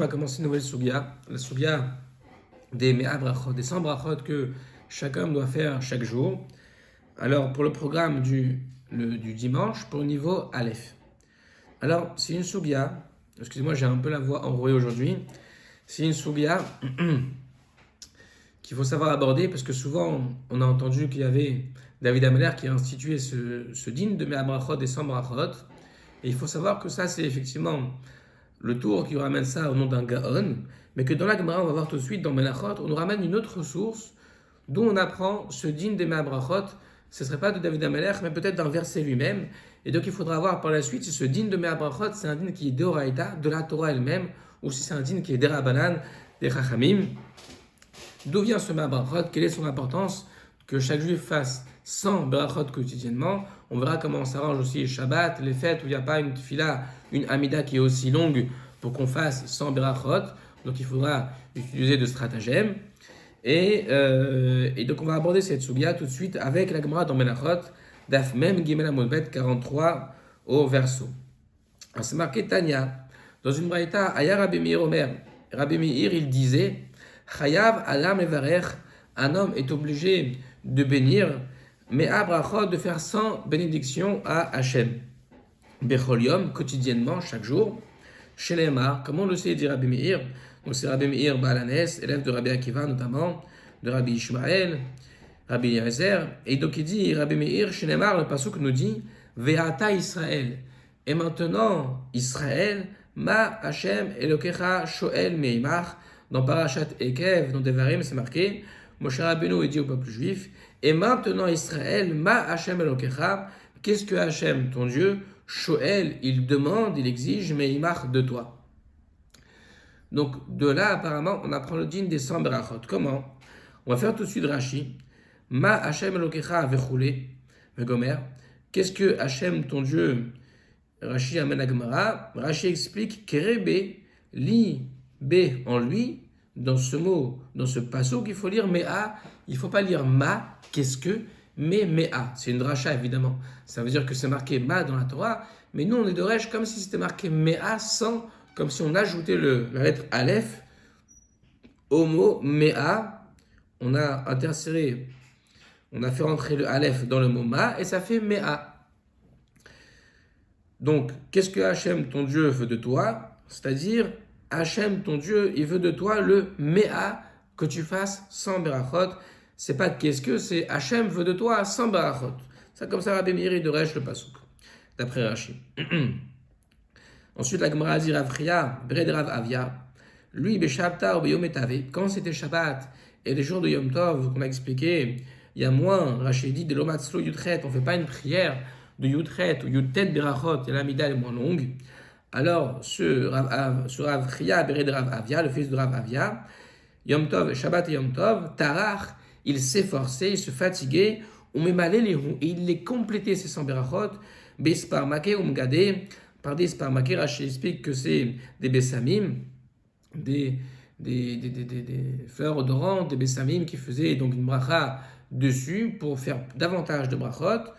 va commencer une nouvelle Sugia, la Sugia des Mea Brachot, des 100 Brachot que chacun doit faire chaque jour. Alors, pour le programme du dimanche, pour le niveau Aleph. Alors, c'est une Sugia, excusez-moi, j'ai un peu la voix enrouée aujourd'hui. C'est une Sugia qu'il faut savoir aborder parce que souvent, on a entendu qu'il y avait David Ameller qui a institué ce dîne de Mea Brachot, des 100 Brachot. Et il faut savoir que ça, c'est effectivement le tour qui ramène ça au nom d'un Gaon, mais que dans la Gemara, on va voir tout de suite, dans Menachot, on nous ramène une autre source d'où on apprend ce dîne des Mea Brachot. Ce ne serait pas de David Ameller, mais peut-être d'un verset lui-même. Et donc il faudra voir par la suite si ce dîne de Mea Brachot, c'est un dîne qui est d'Oraïta, de la Torah elle-même, ou si c'est un dîne qui est d'Erabanan, des Chachamim. D'où vient ce Mea Brachot? Quelle est son importance? Que chaque juif fasse 100 Brachot quotidiennement. On verra comment on s'arrange aussi les Shabbat, les fêtes où il n'y a pas une tefila, une Amida qui est aussi longue pour qu'on fasse 100 Brachot. Donc il faudra utiliser de stratagèmes. Et donc on va aborder cette Sugia tout de suite avec la Gemara dans Menachot, Daf Mem Gimel Amud Bet 43 au verso. Alors c'est marqué Tanya, dans une braïta, Aya Rabbi Meir Omer. Rabbi Meir il disait, Chayav Adam Evarech, un homme est obligé de bénir, mais à Brachot de faire 100 bénédictions à Hachem. Bechol Yom, quotidiennement, chaque jour. Chez les Mar, comme on le sait, dit Rabbi Meir. Donc c'est Rabbi Meir Baalanes, élève de Rabbi Akiva notamment, de Rabbi Ishmael, Rabbi Yezer. Et donc il dit, Rabbi Meir, chez les Mar, le pasuk nous dit, Ve'ata Israël. Et maintenant, Israël, Ma Hachem Elokecha Shoel Meimach. Dans Parashat Ekev, dans Devarim, c'est marqué, Moshe Rabbeinu est dit au peuple juif, et maintenant Israël, Ma Hachem Elokecha, qu'est-ce que Hachem, ton Dieu, Shoel, il demande, il exige, Meimach de toi. Donc de là, apparemment, on apprend le dîne des 100 Berachot. Comment? On va faire tout de suite Rashi. Ma Hachem Elokecha Vechoulé, Vegomer. Qu'est-ce que Hachem, ton Dieu, Rashi amène à Gemara. Rashi explique Kerebe, li, B en lui, dans ce mot, dans ce passage qu'il faut lire Mea, il ne faut pas lire Ma, qu'est-ce que, mais Mea. C'est une dracha évidemment. Ça veut dire que c'est marqué Ma dans la Torah, mais nous on est de Resh comme si c'était marqué Mea sans, comme si on ajoutait la lettre Aleph au mot Mea. On a interséré, on a fait rentrer le Aleph dans le mot Ma et ça fait Mea. Donc, qu'est-ce que Hachem, ton Dieu, veut de toi? C'est-à-dire, Hachem, ton Dieu, il veut de toi le Mea, que tu fasses 100 Berachot. C'est pas qu'est-ce que, c'est Hachem veut de toi 100 Berachot. C'est comme ça Rabbi Meir de Resh le Pasuk, d'après Rashi. Ensuite, la Gemara dit Rav Chia, Bred Rav Avia, lui, Beshabta ou Beyom Etave, quand c'était Shabbat et les jours de Yom Tov, qu'on a expliqué, il y a moins, Rashi dit, de l'Omatzlo Yudchet, on ne fait pas une prière de Yudchet ou Yudtet Berachot, et l'Amida est moins longue. Alors, ce Rav Chia, Bred Rav Avia, le fils de Rav Avia, Yom Tov, Shabbat et Yom Tov, Tarach, il s'efforçait, il se fatiguait, et il les complétait, ces 100 Berachot, Bespar Make Umgade, par des Spar Make, Rashi explique que c'est des Bessamim, des fleurs odorantes, des Bessamim qui faisaient donc une bracha dessus pour faire davantage de brachot.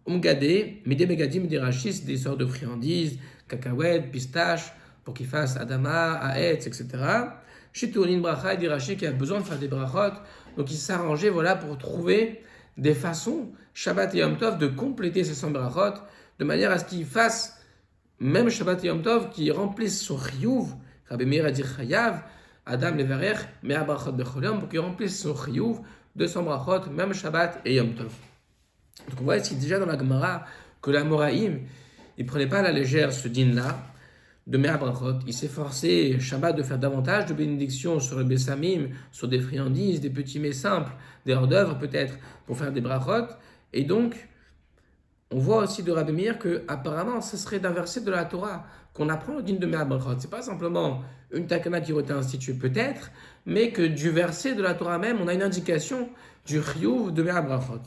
Umgade, mais des Megadim, des Rachis, des sortes de friandises, cacahuètes, pistaches, pour qu'ils fassent Adama, Aetz, etc. Chez Tourin Bracha, il dit Rashi qui a besoin de faire des brachot, donc il s'arrangeait voilà, pour trouver des façons, Shabbat et Yom Tov, de compléter ces 100 brachot, de manière à ce qu'ils fassent, même Shabbat et Yom Tov, qui remplissent son chiyuv, Rabbi Meir a dit chayav, Adam levarech, mea brachot bechol yom, pour qu'ils remplissent son chiyuv de 100 brachot, même Shabbat et Yom Tov. Donc on voit ici déjà dans la Gemara que l'Amoraïm, il ne prenait pas à la légère ce dîne-là de Mea Brachot. Il s'efforçait Shabbat de faire davantage de bénédictions sur le Bessamim, sur des friandises, des petits mets simples, des hors d'œuvre peut-être, pour faire des Brachot. Et donc, on voit aussi de Rabbi Meir que apparemment ce serait d'un verset de la Torah qu'on apprend le dîne de Mea Brachot. Ce n'est pas simplement une takana qui aurait été instituée peut-être, mais que du verset de la Torah même, on a une indication du chiyuv de Mea Brachot.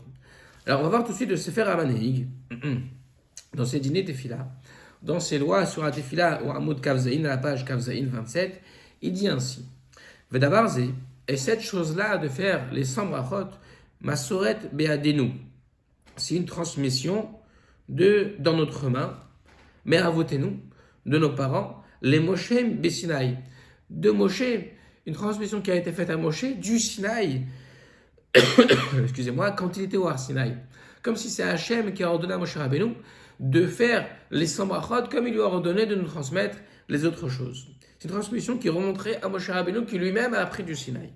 Alors, on va voir tout de suite le Sefer HaManhig, dans ses dîners Tefila, dans ses lois sur la Tefila, au Hamoud Kavzaïn, à la page Kavzaïn 27, il dit ainsi, Vedavarze, et cette chose-là de faire les 100 brachot, Masoret Beadenu, c'est une transmission dans notre main, mais avotez-nous, de nos parents, les Moshem Besinaï, de Moshe, une transmission qui a été faite à Moshe du Sinaï, excusez-moi, quand il était au Har Sinaï. Comme si c'est Hachem qui a ordonné à Moshe Rabbeinu de faire les 100 brachot comme il lui a ordonné de nous transmettre les autres choses. C'est une transmission qui remonterait à Moshe Rabbeinu qui lui-même a appris du Sinaï.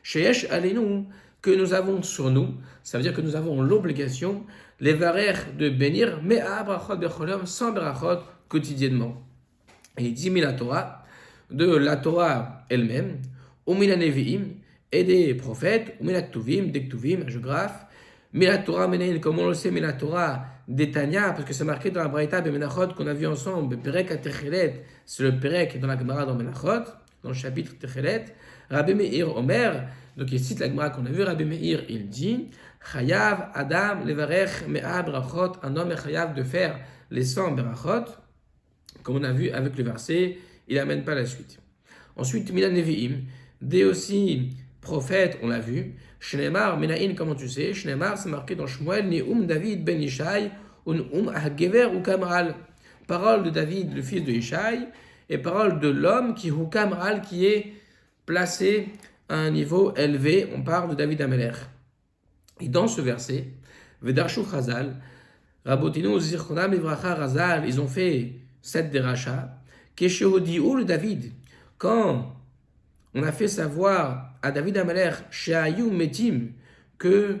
Sheyesh Aleinu, que nous avons sur nous, ça veut dire que nous avons l'obligation, les varer de bénir, mais à brachot becholium, 100 brachot quotidiennement. Et il dit la Torah, de la Torah elle-même, ou mila nevi'im, et des prophètes, ou mila ktuvim, des ktuvim, géographe, mila Torah menein, comme on le sait, mila Torah des Tanya, parce que c'est marqué dans la Braïta Bemenachot qu'on a vu ensemble, Perek à Techelet, c'est le Perek dans la Gemara dans Menachot, dans le chapitre Techelet, Rabbi Meir Omer, donc il cite la Gemara qu'on a vu, Rabbi Meir, il dit, Chayav Adam levarech me'a brachot, un homme est chayav de faire les 100 brachot, comme on a vu avec le verset, il n'amène pas la suite. Ensuite, Milan Nevi'im, des aussi prophètes, on l'a vu, Shneimar, Menaïn, comment tu sais, Shneimar, c'est marqué dans Shmuel, Neum David ben Ishai, Hagever ou Kamral, parole de David, le fils de Ishai, et parole de l'homme qui Kamral, qui est placé à un niveau élevé, on parle de David Ameler. Et dans ce verset, Vedarshu Chazal, Rabotino Zirchonam Ivracha Razal, ils ont fait 7 déracha, Keshehodiou le David, quand on a fait savoir à David Ameler, Sheayu Metim, que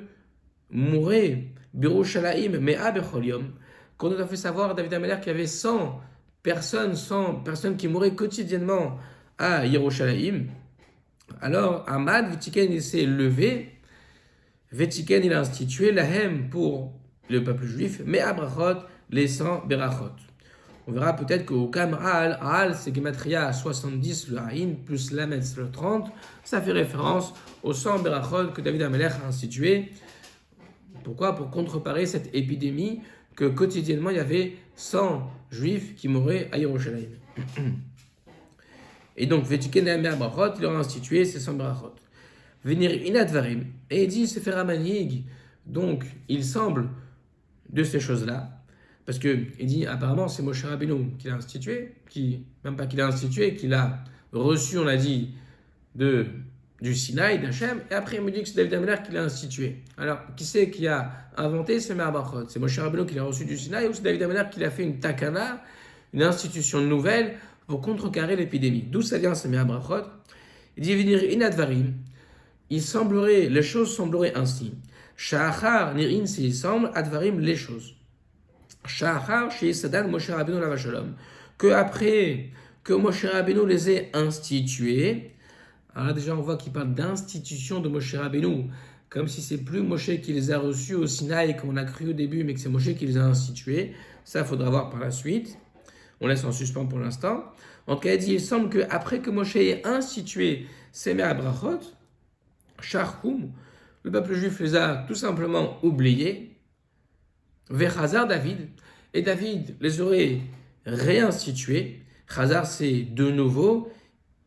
mourait Birushalayim Mea Becholium, quand on a fait savoir à David Ameler qu'il y avait 100 personnes qui mouraient quotidiennement à Yerushalayim, alors Ahmad Vetiken il s'est levé, Vetiken il a institué Lahem pour le peuple juif, Mea Brachot, les 100 Berachot. On verra peut-être qu'au Kamral, Al, c'est Gematria 70, le Haïn, plus Lamed, le 30. Ça fait référence aux 100 Berachot que David Ameler a institué. Pourquoi ? Pour contreparer cette épidémie que quotidiennement il y avait 100 juifs qui mouraient à Yerushalayim. Et donc, Vetiken Mea Brachot, il leur a institué ces 100 Berachot. Venir Inadvarim, et il dit Sefer HaManhig. Donc, il semble de ces choses-là. Parce qu'il dit, apparemment, c'est Moshe Rabbeinu qui l'a institué, même pas qu'il l'a institué, qu'il a reçu, on l'a dit, du Sinaï, d'Hachem, et après il me dit que c'est David Ameler qui l'a institué. Alors, qui c'est qui a inventé ce Me'abachot ? C'est Moshe Rabbeinu qui l'a reçu du Sinaï, ou c'est David Ameler qui l'a fait une takana, une institution nouvelle, pour contrecarrer l'épidémie. D'où ça vient ce Me'abachot ? Il dit, venir inadvarim, les choses sembleraient ainsi. Sha'achar nirin, s'il semble, advarim, les choses. Shahar chez Sadan Moshe Rabbeinu la Vachalom, que après que Moshe Rabbeinu les ait institués, alors là déjà on voit qu'il parle d'institution de Moshe Rabbeinu, comme si c'est plus Moshe qui les a reçus au Sinaï comme on a cru au début, mais que c'est Moshe qui les a institués. Ça il faudra voir par la suite. On laisse en suspens pour l'instant. En tout cas, il semble qu'après que Moshe ait institué ces Me'abrachot, Sharhum, le peuple juif les a tout simplement oubliés. Vers David, et David les aurait réinstitués. Chazar, c'est de nouveau,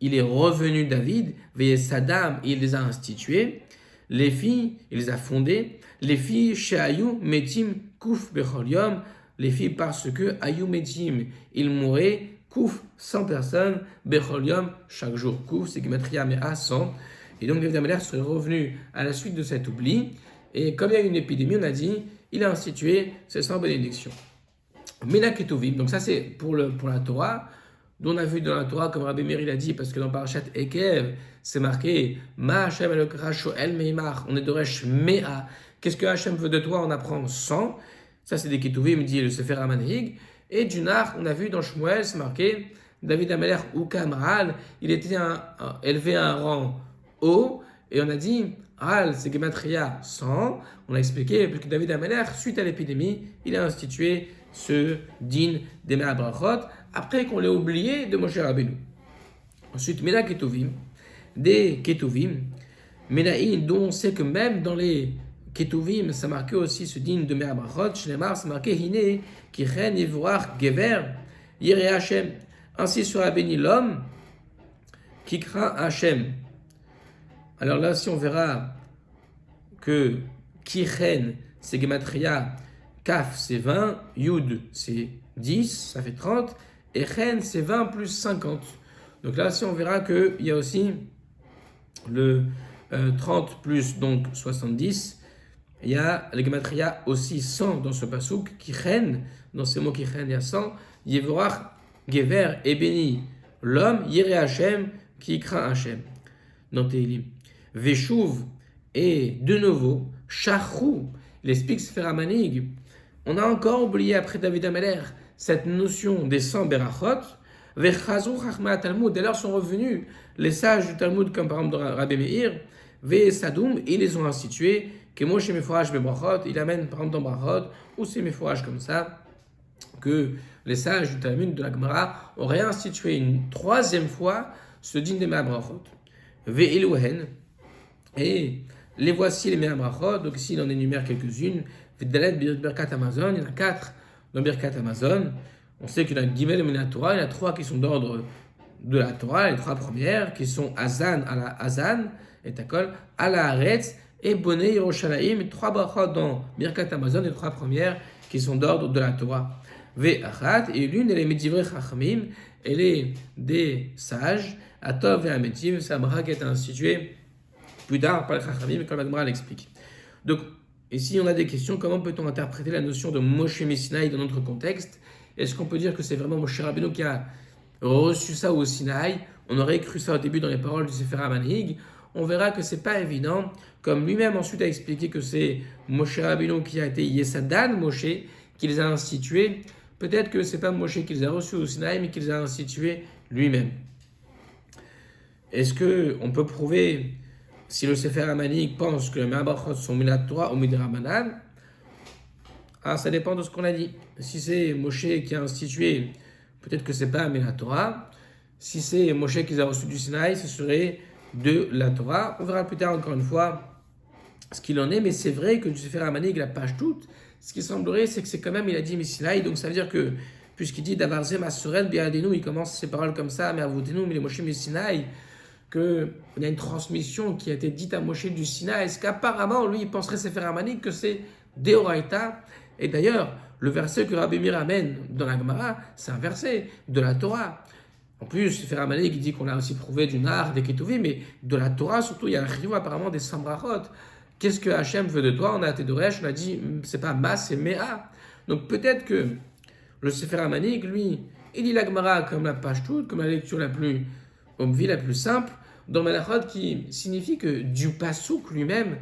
il est revenu David, veillez Saddam, il les a institués. Les filles, il les a fondées. Les filles, chez Ayou, Metim, Kouf, Becholium, les filles parce que Ayou, Metim, il mourait, Kouf, 100 personnes, Becholium, chaque jour, Kouf, c'est Gematria, mais à 100. Et donc David Ameler serait revenu à la suite de cet oubli. Et comme il y a eu une épidémie, on a dit, il a institué ces 100 bénédictions. Mena Ketuvim, donc ça c'est pour la Torah, dont on a vu dans la Torah, comme Rabbi Meir l'a dit, parce que dans Parashat Ekev, c'est marqué Ma Hashem Elokra Shoel Meimach, on est d'Oresh Mea. Qu'est-ce que Hashem veut de toi ? On apprend 100. Ça c'est des Ketuvim, dit le Sefer HaManhig. Et du Nar, on a vu dans Shmuel, c'est marqué David Ameler ou Kamral, il était élevé à un rang haut, et on a dit Al, c'est Gematria 100. On a expliqué, parce que David Ameler, suite à l'épidémie, il a institué ce din des Me'abrachot, après qu'on l'ait oublié de Moshe Rabbeinu. Ensuite, Mena Ketuvim, des Ketuvim, Menaïn, dont on sait que même dans les Ketuvim, ça marquait aussi ce din de Me'abrachot, Shnemar, ça marquait Hine, Kichen, Yivroach, Gever, Yireh Hashem. Ainsi sera béni l'homme qui craint Hashem. Alors là, si on verra que Kichen, c'est Gematria, Kaf, c'est 20, Yud, c'est 10, ça fait 30, et Chen, c'est 20 plus 50. Donc là aussi, on verra qu'il y a aussi le 30 plus donc 70. Il y a le gematria aussi 100 dans ce pasouk, qui chen, dans ces mots qui chen, il y a 100. Yevorach, Gever est béni l'homme, Yireh Hashem, qui craint Hashem. Dans Tehillim. Veshuv, et de nouveau, Shachru, il explique Sefer HaManig. On a encore oublié après David Ameler cette notion des 100 berachot. Vechazru Chachma Talmud, dès lors sont revenus les sages du Talmud, comme par exemple Rabbi Meir, Vesadoum, ils les ont institués. Que Moshe Meforach Bebrachot, il amène par exemple dans Brachot, ou c'est Meforach comme ça, que les sages du Talmud de la Gemara ont réinstitué une troisième fois ce din des Me'abrachot. Ve'eluhen, et les voici les Me'abrachot, donc ici il en énumère quelques-unes. Ve'dalet Birkat Amazon, il y en a 4 dans Birkat Amazon. On sait qu'il y en a Gimel et Torah, il y en a 3 qui sont d'ordre de la Torah, les 3 premières qui sont Azan à la Azan, et Takol, à la Haaretz, et Bonnet Yerushalayim, 3 brachot dans Birkat Amazon, les 3 premières qui sont d'ordre de la Torah. Ve'achat, et l'une elle est Medivrei Chachamim, elle est des sages, Atov et Ametiv, c'est un bracha qui a été institué plus tard par les Chachamim, comme la Gemara l'explique. Donc, ici on a des questions, comment peut-on interpréter la notion de Moshe Messinaï dans notre contexte? Est-ce qu'on peut dire que c'est vraiment Moshe Rabbeinu qui a reçu ça au Sinaï? On aurait cru ça au début dans les paroles du Sefer HaManhig. On verra que c'est pas évident, comme lui-même ensuite a expliqué que c'est Moshe Rabbeinu qui a été Yesadan Moshe, qui les a institués. Peut-être que c'est pas Moshe qui les a reçus au Sinaï, mais qui les a institués lui-même. Est-ce qu'on peut prouver, si le Sefer HaManhig pense que les Me'abrachot sont Minat Torah ou Midrabanan? Ah, ça dépend de ce qu'on a dit. Si c'est Moshe qui a institué, peut-être que c'est pas Minat Torah. Si c'est Moshe qui les a reçus du Sinaï, ce serait de la Torah. On verra plus tard encore une fois ce qu'il en est, mais c'est vrai que du Sefer HaManhig, la page toute, ce qui semblerait, c'est que c'est quand même, il a dit Messinaï, donc ça veut dire que, puisqu'il dit Davarze Masoret Biadenu, il commence ses paroles comme ça, mais Avotenu, mais les Moshe Messinaï, qu'il y a une transmission qui a été dite à Moshe du Sinaï, est-ce qu'apparemment, lui, il penserait Sefer HaManhig que c'est Deoraita? Et d'ailleurs, le verset que Rabbi Meir amène dans la Gemara, c'est un verset de la Torah. En plus, Sefer HaManhig qui dit qu'on a aussi prouvé du Nar, des Ketuvim, mais de la Torah, surtout, il y a un chiyuv apparemment des Sambrachot. Qu'est-ce que Hachem veut de toi? On a été d'Oresh, on a dit, c'est pas Mas, c'est Mea. Donc peut-être que le Sefer HaManhig, lui, il lit la Gemara comme la page toute, comme la lecture la plus obvie, la plus simple, dans Melachot, qui signifie que du Pasuk lui-même,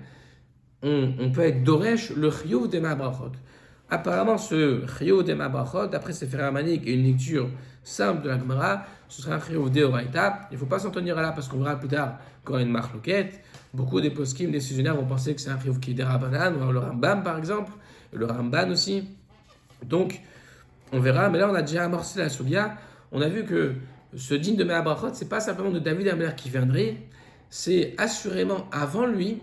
on peut être d'Oresh le chiyuv des Me'abrachot. Apparemment, ce chiyuv des Me'abrachot, d'après Sefer HaManhig et une lecture simple de la Gemara, ce sera un chiyuv d'Oraita. Il ne faut pas s'en tenir à là parce qu'on verra plus tard qu'on a une marloquette. Beaucoup des poskim décisionnaires vont penser que c'est un chiyuv qui est des Rabbanan, ou le Rambam par exemple, et le Ramban aussi. Donc, on verra, mais là on a déjà amorcé la Sugia. On a vu que ce din de Me'abrachot, c'est pas simplement de David Ameler qui viendrait, c'est assurément avant lui,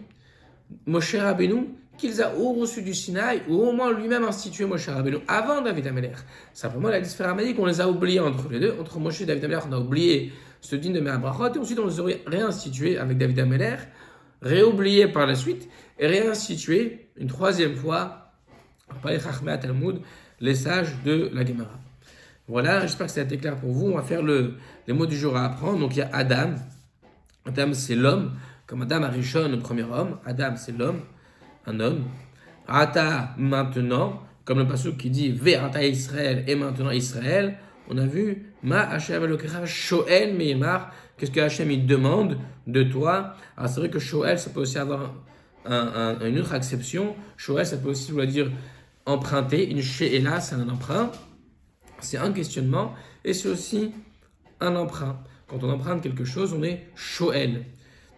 Moshe Rabbeinu, qu'ils a ou reçu du Sinaï, ou au moins lui-même institué Moshe Rabbeinu, avant David Ameler. Simplement, la Sefer HaManhig, on les a oubliés entre les deux, entre Moshe et David Ameler, on a oublié ce din de Me'abrachot, et ensuite on les aurait réinstitués avec David Ameler, réoubliés par la suite, et réinstitués une troisième fois par les Chachmei Talmud, les sages de la Gemara. Voilà, j'espère que ça a été clair pour vous. On va faire les mots du jour à apprendre. Donc il y a Adam. Adam, c'est l'homme. Comme Adam Arishon, le premier homme. Adam, c'est l'homme, un homme. Ata, maintenant. Comme le passage qui dit Ve'ata Israël, et maintenant Israël. On a vu Ma Hashem Elokecha Shoel Meimar. Qu'est-ce que Hashem il demande de toi? Alors c'est vrai que Shoel, ça peut aussi avoir une autre acception. Shoel, ça peut aussi vouloir dire emprunter. Une She'ela, c'est un emprunt. C'est un questionnement et c'est aussi un emprunt. Quand on emprunte quelque chose, on est shoel.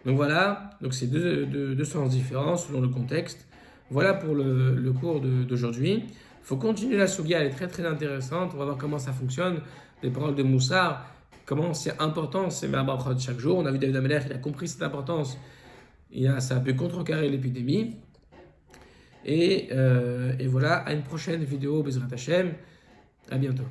Donc voilà, donc c'est deux sens différents selon le contexte. Voilà pour le cours d'aujourd'hui. Il faut continuer la sugia, elle est très très intéressante. On va voir comment ça fonctionne. Les paroles de Moussar, comment c'est important ces Me'abrachot chaque jour. On a vu David Ameler, il a compris cette importance. Ça a pu contrecarrer l'épidémie. Et voilà, à une prochaine vidéo, Bezrat Hashem. À bientôt.